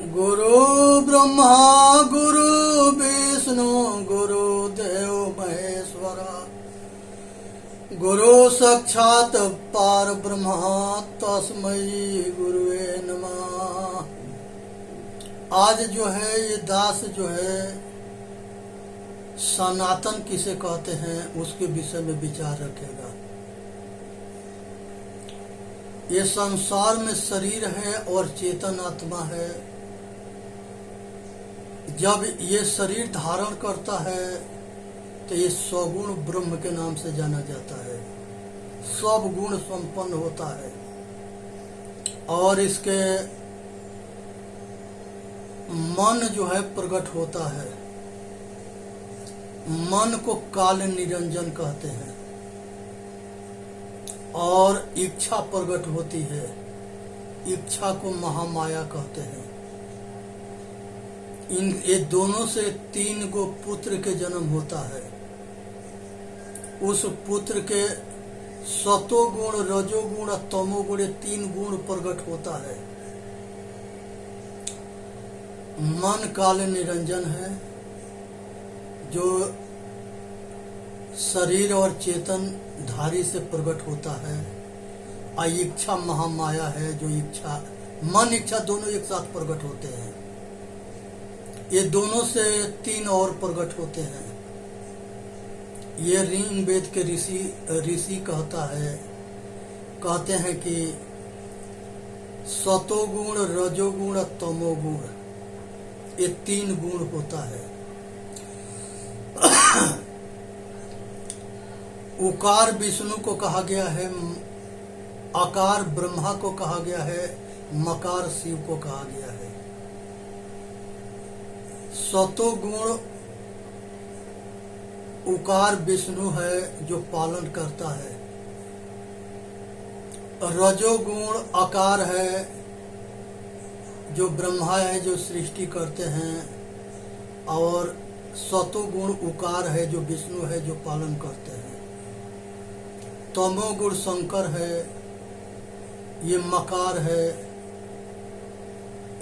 गुरु ब्रह्मा गुरु विष्णु गुरु देव महेश्वरा गुरु साक्षात पार ब्रह्मा तस्मै गुरुवे नमः। आज जो है ये दास जो है सनातन किसे कहते हैं उसके विषय में विचार रखेगा। ये संसार में शरीर है और चेतन आत्मा है। जब ये शरीर धारण करता है तो ये सगुण ब्रह्म के नाम से जाना जाता है, सब गुण संपन्न होता है और इसके मन जो है प्रकट होता है। मन को काल निरंजन कहते हैं और इच्छा प्रकट होती है, इच्छा को महामाया कहते हैं। ये दोनों से 3 गो पुत्र के जन्म होता है। उस पुत्र के सतोगुण रजोगुण और तमोगुण 3 गुण प्रकट होता है। मन काल निरंजन है जो शरीर और चेतन धारी से प्रकट होता है। इच्छा महामाया है जो इच्छा मन इच्छा दोनों एक साथ प्रकट होते हैं। ये दोनों से 3 और प्रकट होते हैं। ये ऋग वेद के ऋषि कहते हैं कि सतोगुण रजोगुण और तमोगुण ये 3 गुण होता है। उकार विष्णु को कहा गया है, आकार ब्रह्मा को कहा गया है, मकार शिव को कहा गया है। सतोगुण उकार विष्णु है जो पालन करता है। रजोगुण आकार है जो ब्रह्मा है जो सृष्टि करते हैं और सतोगुण उकार है जो विष्णु है जो पालन करते हैं। तमोगुण शंकर है, ये मकार है,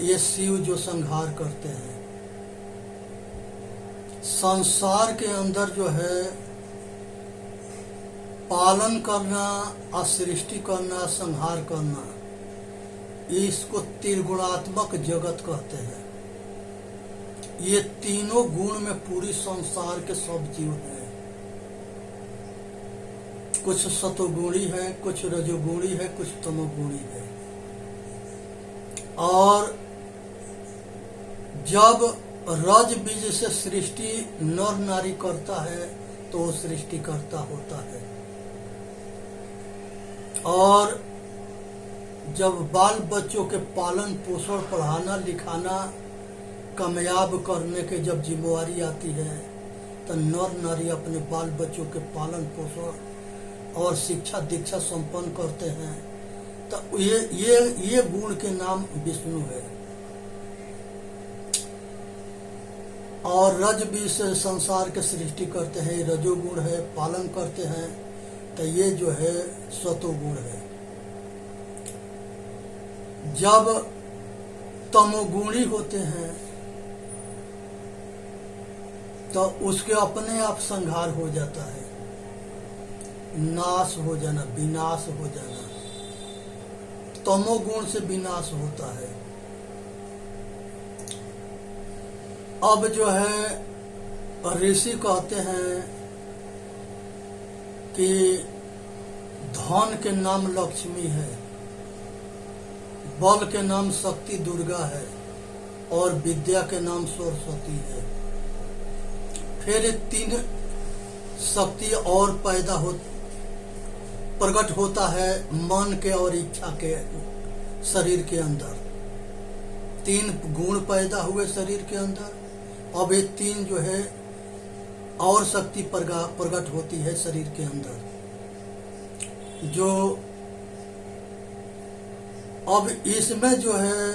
ये शिव जो संहार करते हैं। संसार के अंदर जो है पालन करना और सृष्टि करना संहार करना, इसको त्रिगुणात्मक जगत कहते हैं। ये तीनों गुण में पूरी संसार के सब जीव हैं। कुछ सतोगुणी है, कुछ रजोगुणी है, कुछ तमोगुणी है। और जब रज बीज से सृष्टि नर नारी करता है तो वो सृष्टिकर्ता होता है। और जब बाल बच्चों के पालन पोषण पढ़ाना लिखाना कामयाब करने के जब जिम्मेवारी आती है तो नर नारी अपने बाल बच्चों के पालन पोषण और शिक्षा दीक्षा संपन्न करते हैं। तो ये गुण के नाम विष्णु है। और रज बीज से संसार के सृष्टि करते हैं, रजोगुण है, पालन करते हैं, तो ये जो है सतोगुण है। जब तमोगुणी होते हैं तो उसके अपने आप संहार हो जाता है, नाश हो जाना, विनाश हो जाना। तमोगुण से विनाश होता है। अब जो है ऋषि कहते हैं कि धन के नाम लक्ष्मी है, बल के नाम शक्ति दुर्गा है और विद्या के नाम सरस्वती है। फिर 3 शक्ति और प्रकट होता है मन के और इच्छा के शरीर के अंदर। 3 गुण पैदा हुए शरीर के अंदर। अब ये 3 जो है और शक्ति प्रकट होती है शरीर के अंदर। जो अब इसमें जो है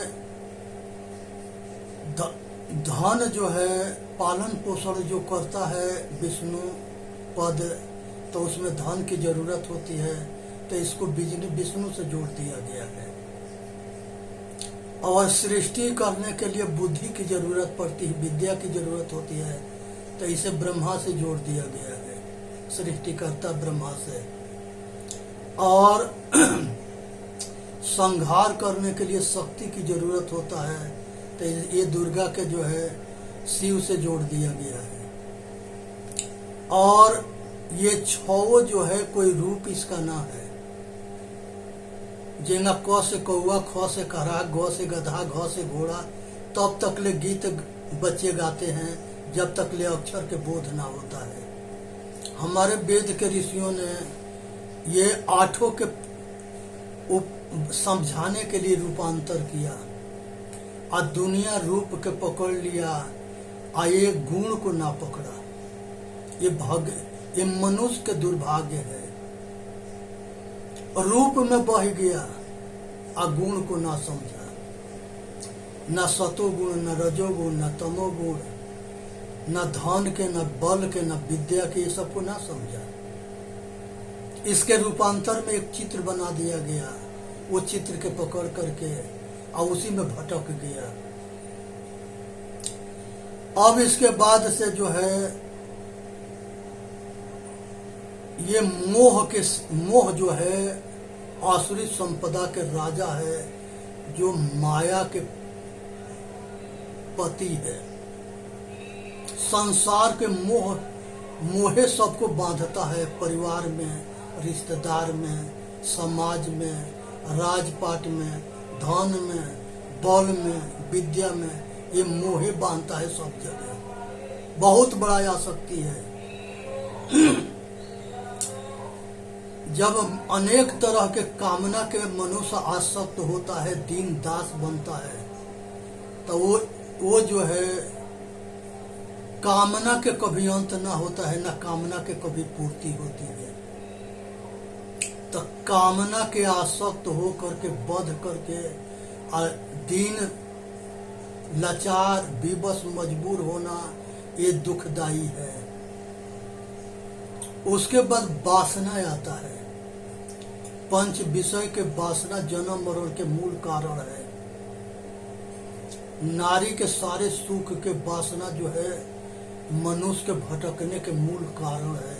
धन जो है पालन पोषण जो करता है विष्णु पद, तो उसमें धन की जरूरत होती है, तो इसको विष्णु से जोड़ दिया गया है। और सृष्टि करने के लिए बुद्धि की जरूरत पड़ती है, विद्या की जरूरत होती है, तो इसे ब्रह्मा से जोड़ दिया गया है, सृष्टिकर्ता ब्रह्मा से। और संहार करने के लिए शक्ति की जरूरत होता है, तो ये दुर्गा के जो है शिव से जोड़ दिया गया है। और ये छो जो है कोई रूप इसका ना है, जेंगा क से कौआ, ख से करा, ग से गधा, घ से घोड़ा, तब तक ले गीत बच्चे गाते हैं जब तक ले अक्षर के बोध ना होता है। हमारे वेद के ऋषियों ने ये आठों के समझाने के लिए रूपांतर किया, और दुनिया रूप के पकड़ लिया, आ ये गुण को ना पकड़ा। ये मनुष्य के दुर्भाग्य है। रूप में बह गया, आ गुण को ना समझा, न सतोगुण, न रजोगुण, न तमोगुण, न धन के, न बल के, न विद्या के, ये सबको ना समझा। इसके रूपांतर में एक चित्र बना दिया गया, वो चित्र के पकड़ करके और उसी में भटक गया। अब इसके बाद से जो है ये मोह जो है आसुरी संपदा के राजा है, जो माया के पति है। संसार के मोहे सबको बांधता है, परिवार में, रिश्तेदार में, समाज में, राजपाट में, धन में, बल में, विद्या में, ये मोहे बांधता है सब जगह। बहुत बड़ा आसक्ति है। जब अनेक तरह के कामना के मनुष्य आसक्त होता है, दीन दास बनता है, तो वो जो है कामना के कभी अंत ना होता है, ना कामना के कभी पूर्ति होती है। तो कामना के आसक्त हो करके बध करके दीन लाचार विवश मजबूर होना, ये दुखदाई है। उसके बाद वासना आता है। पंच विषय के वासना जन्म मरण के मूल कारण है। नारी के सारे सुख के वासना जो है मनुष्य के भटकने के मूल कारण है।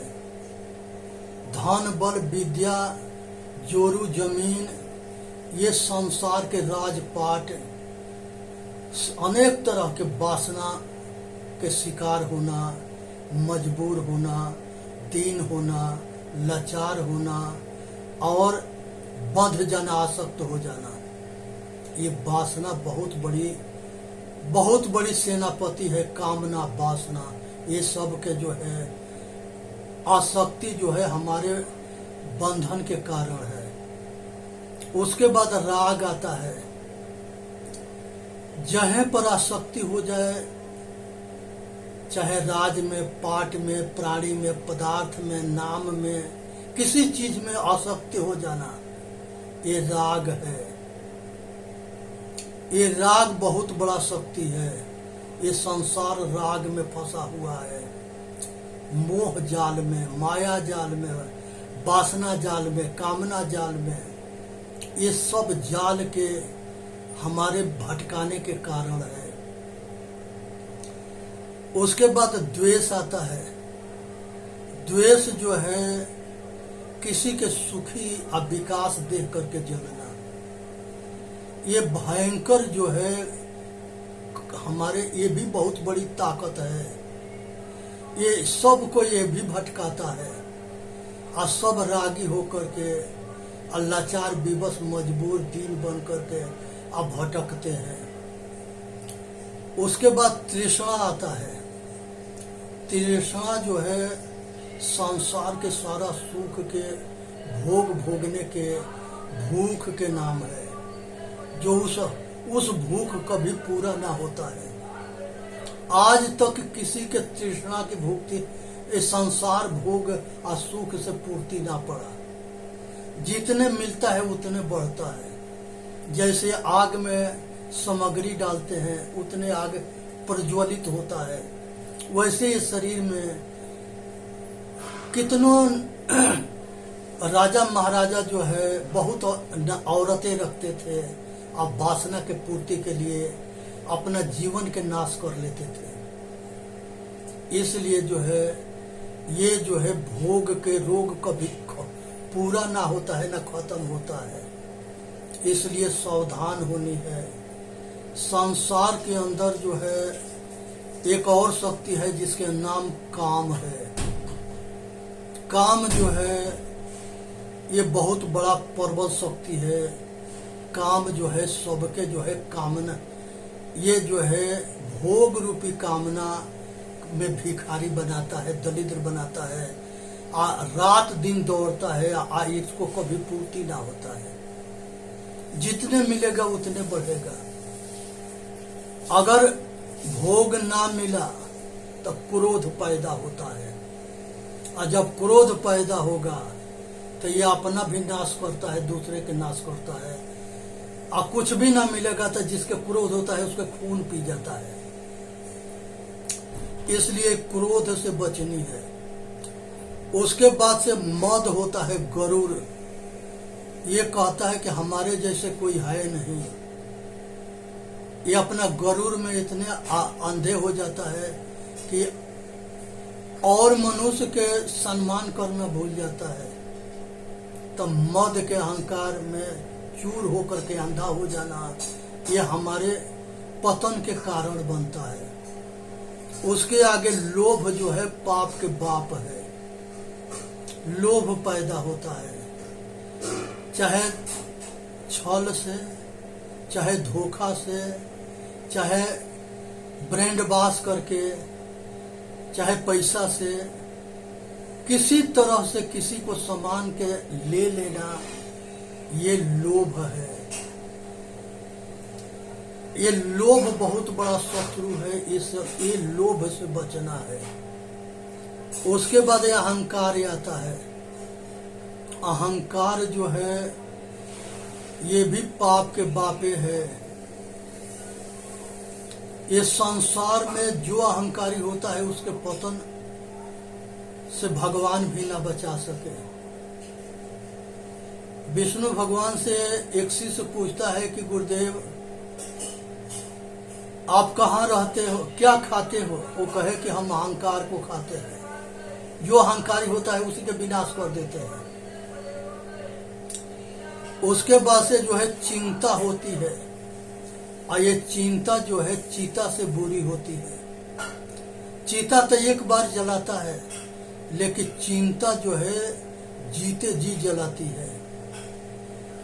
धन बल विद्या जोरू जमीन, ये संसार के राजपाट, अनेक तरह के वासना के शिकार होना, मजबूर होना, दीन होना, लाचार होना और बंध जाना, आसक्त हो जाना, ये वासना बहुत बड़ी सेनापति है। कामना वासना, ये सब के जो है आसक्ति जो है हमारे बंधन के कारण है। उसके बाद राग आता है। जहाँ पर आसक्ति हो जाए, चाहे राज में, पाठ में, प्राणी में, पदार्थ में, नाम में, किसी चीज में आसक्ति हो जाना, ये राग है। ये राग बहुत बड़ा शक्ति है। ये संसार राग में फंसा हुआ है, मोह जाल में, माया जाल में, वासना जाल में, कामना जाल में। ये सब जाल के हमारे भटकाने के कारण है। उसके बाद द्वेष आता है। द्वेष जो है किसी के सुखी और विकास देख करके जलना, ये भयंकर जो है हमारे, ये भी बहुत बड़ी ताकत है। ये सब को ये भी भटकाता है, और सब रागी होकर के लाचार विवश मजबूर दीन बन करके अब भटकते हैं। उसके बाद तृष्णा आता है। तृष्णा जो है संसार के सारा सुख के भोग भोगने के भूख के नाम है, जो उस भूख कभी पूरा ना होता है। आज तक किसी के तृष्णा की भूख थी, इस संसार भोग और सुख से पूर्ति ना पड़ा। जितने मिलता है उतने बढ़ता है। जैसे आग में सामग्री डालते हैं उतने आग प्रज्वलित होता है, वैसे इस शरीर में कितनों राजा महाराजा जो है बहुत औरतें रखते थे अब वासना के पूर्ति के लिए अपना जीवन के नाश कर लेते थे। इसलिए जो है ये जो है भोग के रोग कभी पूरा ना होता है ना खत्म होता है। इसलिए सावधान होनी है। संसार के अंदर जो है एक और शक्ति है जिसके नाम काम है। काम जो है ये बहुत बड़ा प्रबल शक्ति है। काम जो है सबके जो है कामना, ये जो है भोग रूपी कामना में भिखारी बनाता है, दरिद्र बनाता है, रात दिन दौड़ता है, इसको कभी पूर्ति ना होता है। जितने मिलेगा उतने बढ़ेगा। अगर भोग ना मिला तो क्रोध पैदा होता है, और जब क्रोध पैदा होगा तो ये अपना भी नाश करता है, दूसरे के नाश करता है। और कुछ भी ना मिलेगा तो जिसके क्रोध होता है उसके खून पी जाता है। इसलिए क्रोध से बचनी है। उसके बाद से मद होता है गरुड़। ये कहता है कि हमारे जैसे कोई है नहीं। ये अपना गरुड़ में इतने अंधे हो जाता है कि और मनुष्य के सम्मान करना भूल जाता है। तो मद के अहंकार में चूर होकर के अंधा हो जाना, ये हमारे पतन के कारण बनता है। उसके आगे लोभ जो है पाप के बाप है। लोभ पैदा होता है, चाहे छल से, चाहे धोखा से, चाहे ब्रांड बास करके, चाहे पैसा से, किसी तरह से किसी को सामान के ले लेना, ये लोभ है। ये लोभ बहुत बड़ा शत्रु है। ये लोभ से बचना है। उसके बाद ये अहंकार आता है। अहंकार जो है ये भी पाप के बापे है। ये संसार में जो अहंकारी होता है उसके पतन से भगवान भी ना बचा सके। विष्णु भगवान से एक शिष्य पूछता है कि गुरुदेव आप कहाँ रहते हो, क्या खाते हो? वो कहे कि हम अहंकार को खाते हैं। जो अहंकारी होता है उसी के विनाश कर देते हैं। उसके बाद से जो है चिंता होती है, और ये चिंता जो है चीता से बुरी होती है। चीता तो एक बार जलाता है, लेकिन चिंता जो है जीते जी जलाती है,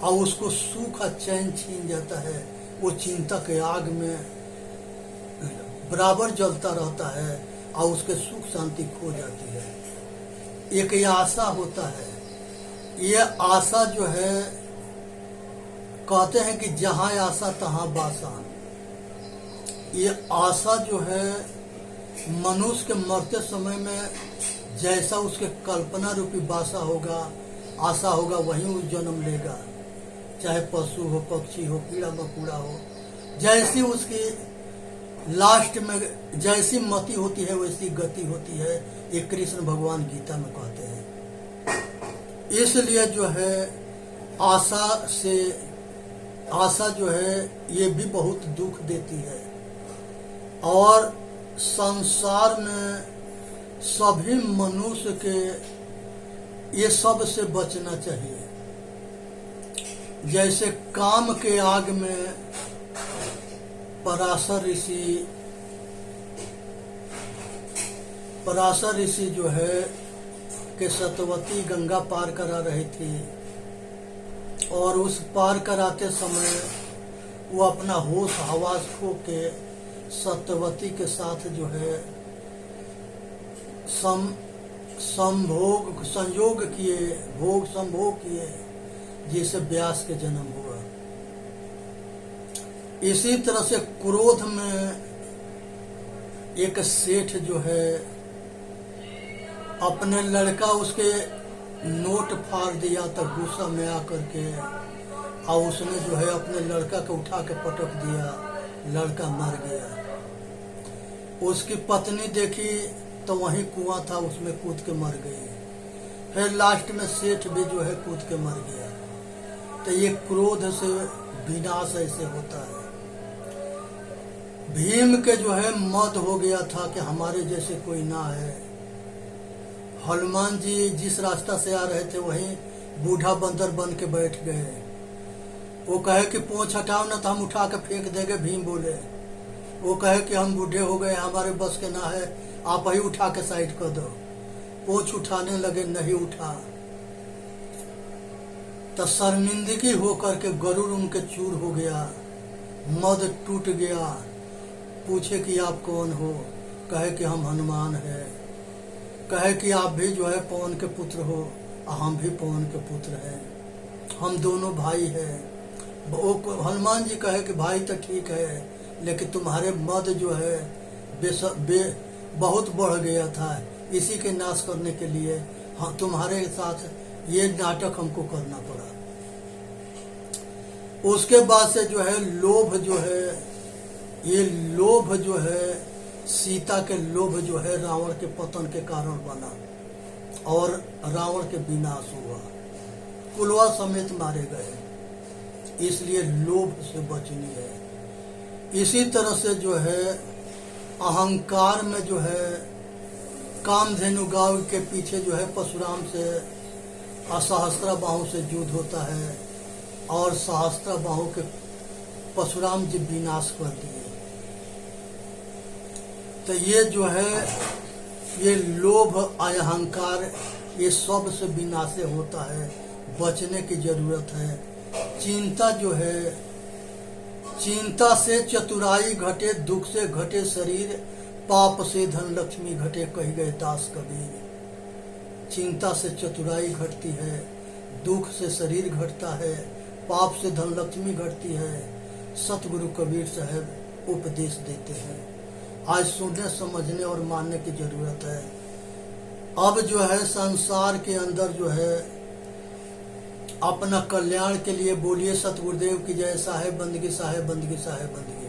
और उसको सुख और चैन छीन जाता है। वो चिंता के आग में बराबर जलता रहता है और उसके सुख शांति खो जाती है। एक ये आशा होता है। ये आशा जो है कहते हैं कि जहां आशा तहां बासा। ये आशा जो है मनुष्य के मरते समय में जैसा उसके कल्पना रूपी बासा होगा, आशा होगा, वहीं वो जन्म लेगा। चाहे पशु हो, पक्षी हो, कीड़ा मकोड़ा हो, जैसी उसकी लास्ट में जैसी मति होती है वैसी गति होती है। ये कृष्ण भगवान गीता में कहते हैं। इसलिए जो है आशा जो है ये भी बहुत दुख देती है। और संसार में सभी मनुष्य के ये सब से बचना चाहिए। जैसे काम के आग में पराशर ऋषि जो है कि सतवती गंगा पार करा रही थी, और उस पार कराते समय वो अपना होश हवास खो के सत्यवती के साथ जो है संयोग किए, जिसे व्यास के जन्म हुआ। इसी तरह से क्रोध में एक सेठ जो है अपने लड़का उसके नोट फाड़ दिया, तो गुस्सा में आकर के और उसने जो है अपने लड़का को उठा के पटक दिया, लड़का मर गया। उसकी पत्नी देखी तो वहीं कुआं था, उसमें कूद के मर गई। फिर लास्ट में सेठ भी जो है कूद के मर गया। तो ये क्रोध से विनाश ऐसे होता है। भीम के जो है मद हो गया था कि हमारे जैसे कोई ना है। हनुमान जी जिस रास्ता से आ रहे थे वहीं बूढ़ा बंदर बन के बैठ गए। वो कहे कि पूंछ हटाओ ना तो हम उठा के फेंक देंगे। भीम बोले, वो कहे कि हम बूढ़े हो गए, हमारे बस के ना है, आप ही उठा के साइड कर दो। पूंछ उठाने लगे, नहीं उठा तो शर्मिंदगी होकर के गरुड़ उनके चूर हो गया, मद टूट गया। पूछे कि आप कौन हो? कहे कि हम हनुमान है। कहे कि आप भी जो है पवन के पुत्र हो, हम भी पवन के पुत्र हैं, हम दोनों भाई हैं। हनुमान जी कहे कि भाई तो ठीक है, लेकिन तुम्हारे मद जो है बहुत बढ़ गया था, इसी के नाश करने के लिए तुम्हारे साथ ये नाटक हमको करना पड़ा। उसके बाद से जो है लोभ जो है, ये लोभ जो है, सीता के लोभ जो है रावण के पतन के कारण बना और रावण के विनाश हुआ, कुलवा समेत मारे गए। इसलिए लोभ से बचनी है। इसी तरह से जो है अहंकार में जो है कामधेनु गांव के पीछे जो है परशुराम से सहस्त्राबाहु से युद्ध होता है और सहस्त्राबाहु के परशुराम जी विनाश कर दिए। तो ये जो है ये लोभ अहंकार ये सब से विनाश होता है, बचने की जरूरत है। चिंता जो है, चिंता से चतुराई घटे, दुख से घटे शरीर, पाप से धन लक्ष्मी घटे, कही गए दास कबीर। चिंता से चतुराई घटती है, दुख से शरीर घटता है, पाप से धन लक्ष्मी घटती है। सतगुरु कबीर साहब उपदेश देते हैं। आज सुनने समझने और मानने की जरूरत है। अब जो है संसार के अंदर जो है अपना कल्याण के लिए बोलिए सतगुरुदेव की जय। साहेब बंदगी, साहेब बंदगी, साहेब बंदगी।